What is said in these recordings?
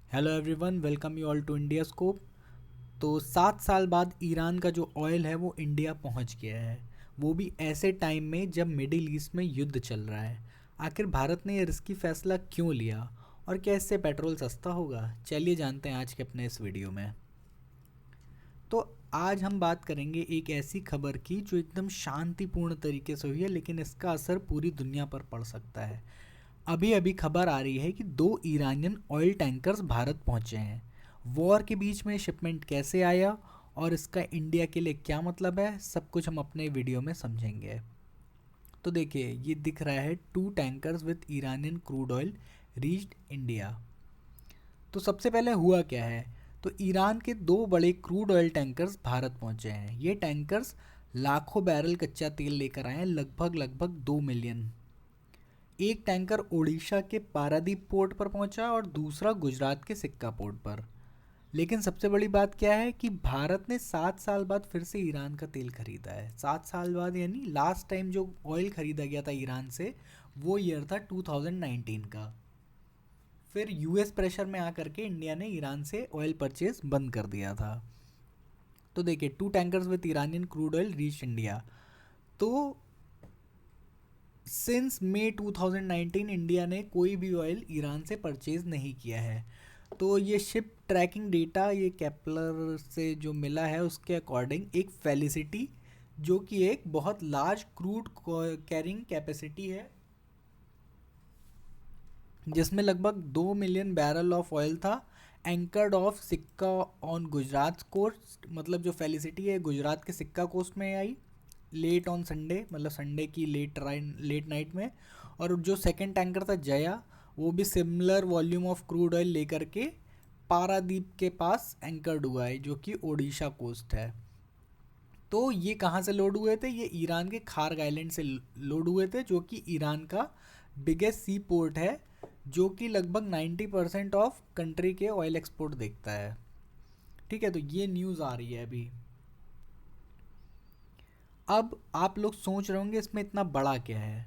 Hello everyone, welcome you all to India scope. तो 7 साल बाद ईरान का जो ऑयल है वो इंडिया पहुंच गया है, वो भी ऐसे टाइम में जब मिडिल ईस्ट में युद्ध चल रहा है। आखिर भारत ने ये रिस्की फैसला क्यों लिया और क्या इससे पेट्रोल सस्ता होगा? चलिए जानते हैं आज के अपने इस वीडियो में। तो आज हम बात करेंगे एक ऐसी खबर की जो एकदम शांतिपूर्ण तरीके से हुई है, लेकिन इसका असर पूरी दुनिया पर पड़ सकता है। अभी अभी खबर आ रही है कि 2 ईरानियन ऑयल टैंकर्स भारत पहुंचे हैं। वॉर के बीच में शिपमेंट कैसे आया और इसका इंडिया के लिए क्या मतलब है, सब कुछ हम अपने वीडियो में समझेंगे। तो देखिए, ये दिख रहा है 2 tankers with Iranian crude oil reached India. तो सबसे पहले हुआ क्या है? तो ईरान के 2 बड़े क्रूड ऑयल टैंकर्स भारत पहुंचे हैं। ये टैंकर्स लाखों बैरल कच्चा तेल लेकर आए हैं, लगभग लगभग 2 मिलियन। एक टैंकर ओडिशा के पारादीप पोर्ट पर पहुंचा और दूसरा गुजरात के सिक्का पोर्ट पर। लेकिन सबसे बड़ी बात क्या है कि भारत ने 7 साल बाद फिर से ईरान का तेल खरीदा है। 7 साल बाद, यानी लास्ट टाइम जो ऑयल खरीदा गया था ईरान से वो ईयर था 2019 का। फिर यूएस प्रेशर में आकर के इंडिया ने ईरान से ऑयल परचेज बंद कर दिया था। तो देखिए, 2 tankers with Iranian crude oil reach India. तो सिंस मई 2019 इंडिया ने कोई भी ऑयल ईरान से परचेज नहीं किया है। तो ये शिप ट्रैकिंग डेटा ये केपलर से जो मिला है उसके अकॉर्डिंग एक फेलिसिटी, जो कि एक बहुत लार्ज क्रूड कैरिंग कैपेसिटी है, जिसमें लगभग 2 मिलियन बैरल ऑफ ऑयल था, एंकर्ड ऑफ सिक्का ऑन गुजरात कोस्ट। मतलब जो फेलिसिटी है गुजरात के सिक्का कोस्ट में आई लेट ऑन संडे, मतलब संडे की लेट नाइट में। और जो सेकंड टैंकर था जया, वो भी similar volume of crude oil लेकर के पारादीप के पास एंकर्ड हुआ है, जो कि ओडिशा कोस्ट है। तो ये कहाँ से लोड हुए थे? ये ईरान के खार्ग आइलैंड से लोड हुए थे, जो कि ईरान का बिगेस्ट सी पोर्ट है, जो कि लगभग 90% ऑफ कंट्री के ऑयल एक्सपोर्ट देखता है। ठीक है, तो ये न्यूज़ आ रही है अभी। अब आप लोग सोच रहे होंगे इसमें इतना बड़ा क्या है।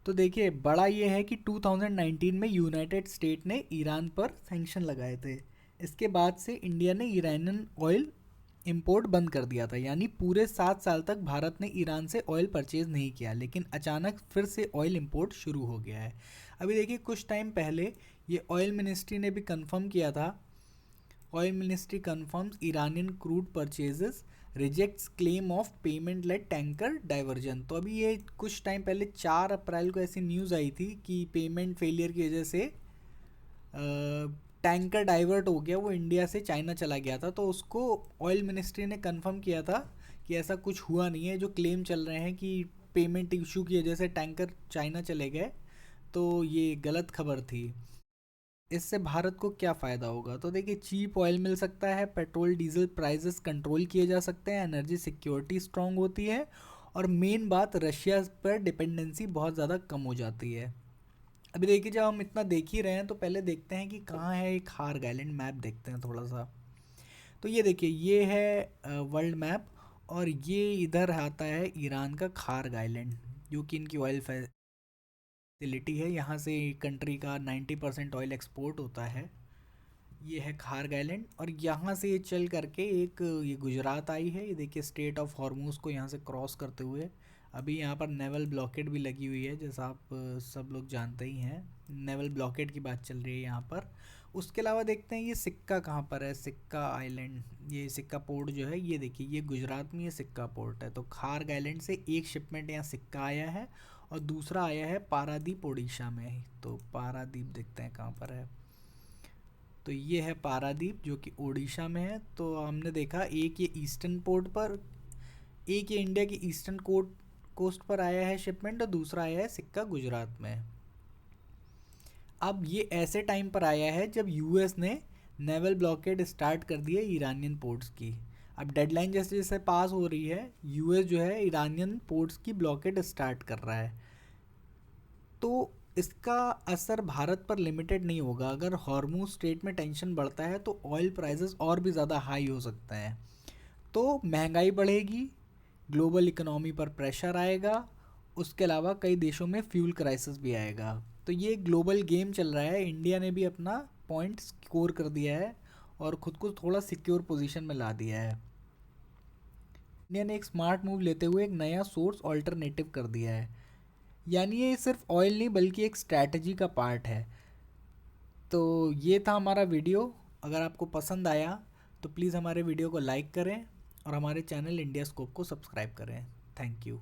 तो देखिए, बड़ा ये है कि 2019 में यूनाइटेड स्टेट ने ईरान पर सैंक्शन लगाए थे। इसके बाद से इंडिया ने ईरानियन ऑयल इंपोर्ट बंद कर दिया था, यानी पूरे 7 साल तक भारत ने ईरान से ऑयल परचेज नहीं किया। लेकिन अचानक फिर से ऑयल इंपोर्ट शुरू हो गया है। अभी देखिए, कुछ टाइम पहले ये ऑयल मिनिस्ट्री ने भी कंफर्म किया था। Oil ministry confirms Iranian crude purchases, rejects claim of payment late tanker diversion. तो अभी ये कुछ टाइम पहले 4 अप्रैल को ऐसी न्यूज़ आई थी कि पेमेंट फेलियर की वजह से टैंकर डाइवर्ट हो गया, वो इंडिया से चाइना चला गया था। तो उसको ऑयल मिनिस्ट्री ने कंफर्म किया था कि ऐसा कुछ हुआ नहीं है। जो क्लेम चल रहे हैं कि पेमेंट इशू की वजह से टैंकर चाइना चले गए, तो ये गलत खबर थी। इससे भारत को क्या फ़ायदा होगा? तो देखिए, चीप ऑयल मिल सकता है, पेट्रोल डीजल प्राइसेस कंट्रोल किए जा सकते हैं, एनर्जी सिक्योरिटी स्ट्रांग होती है, और मेन बात, रशिया पर डिपेंडेंसी बहुत ज़्यादा कम हो जाती है। अभी देखिए, जब हम इतना देख ही रहे हैं तो पहले देखते हैं कि कहाँ है एक खार्ग आइलैंड। मैप देखते हैं थोड़ा सा। तो ये देखिए, ये है वर्ल्ड मैप, और ये इधर आता है ईरान का खार्ग आइलैंड, जो कि इनकी ऑयल फैसिलिटी है। यहाँ से कंट्री का 90% ऑयल एक्सपोर्ट होता है। ये है खार्ग आइलैंड, और यहाँ से ये चल करके एक ये गुजरात आई है। ये देखिए, स्टेट ऑफ हॉर्मूज को यहाँ से क्रॉस करते हुए। अभी यहाँ पर नेवल ब्लॉकेड भी लगी हुई है, जैसा आप सब लोग जानते ही हैं। नेवल ब्लॉकेड की बात चल रही है यहाँ पर। उसके अलावा देखते हैं ये सिक्का कहाँ पर है। सिक्का आइलैंड, ये सिक्का पोर्ट जो है, ये देखिए, ये गुजरात में ये सिक्का पोर्ट है। तो खार्ग आइलैंड से एक शिपमेंट यहाँ सिक्का आया है, और दूसरा आया है पारादीप ओडिशा में। तो पारादीप देखते हैं कहाँ पर है। तो ये है पारादीप, जो कि ओडिशा में है। तो हमने देखा, एक ये ईस्टर्न पोर्ट पर, एक ये इंडिया की ईस्टर्न कोस्ट पर आया है शिपमेंट, और दूसरा आया है सिक्का गुजरात में। अब ये ऐसे टाइम पर आया है जब यूएस ने नेवल ब्लॉकेड स्टार्ट कर दिया ईरानियन पोर्ट्स की। अब डेडलाइन जैसे जैसे पास हो रही है, यूएस जो है ईरानियन पोर्ट्स की ब्लॉकेड स्टार्ट कर रहा है। तो इसका असर भारत पर लिमिटेड नहीं होगा। अगर हॉर्मूज स्ट्रेट में टेंशन बढ़ता है तो ऑयल प्राइसेस और भी ज़्यादा हाई हो सकते हैं। तो महंगाई बढ़ेगी, ग्लोबल इकोनॉमी पर प्रेशर आएगा, उसके अलावा कई देशों में फ्यूल क्राइसिस भी आएगा। तो ये ग्लोबल गेम चल रहा है। इंडिया ने भी अपना पॉइंट स्कोर कर दिया है और ख़ुद को थोड़ा सिक्योर पोजीशन में ला दिया है। इंडिया ने एक स्मार्ट मूव लेते हुए एक नया सोर्स ऑल्टरनेटिव कर दिया है, यानी ये सिर्फ ऑयल नहीं बल्कि एक स्ट्रैटेजी का पार्ट है। तो ये था हमारा वीडियो। अगर आपको पसंद आया तो प्लीज़ हमारे वीडियो को लाइक करें और हमारे चैनल इंडिया स्कोप को सब्सक्राइब करें। Thank you.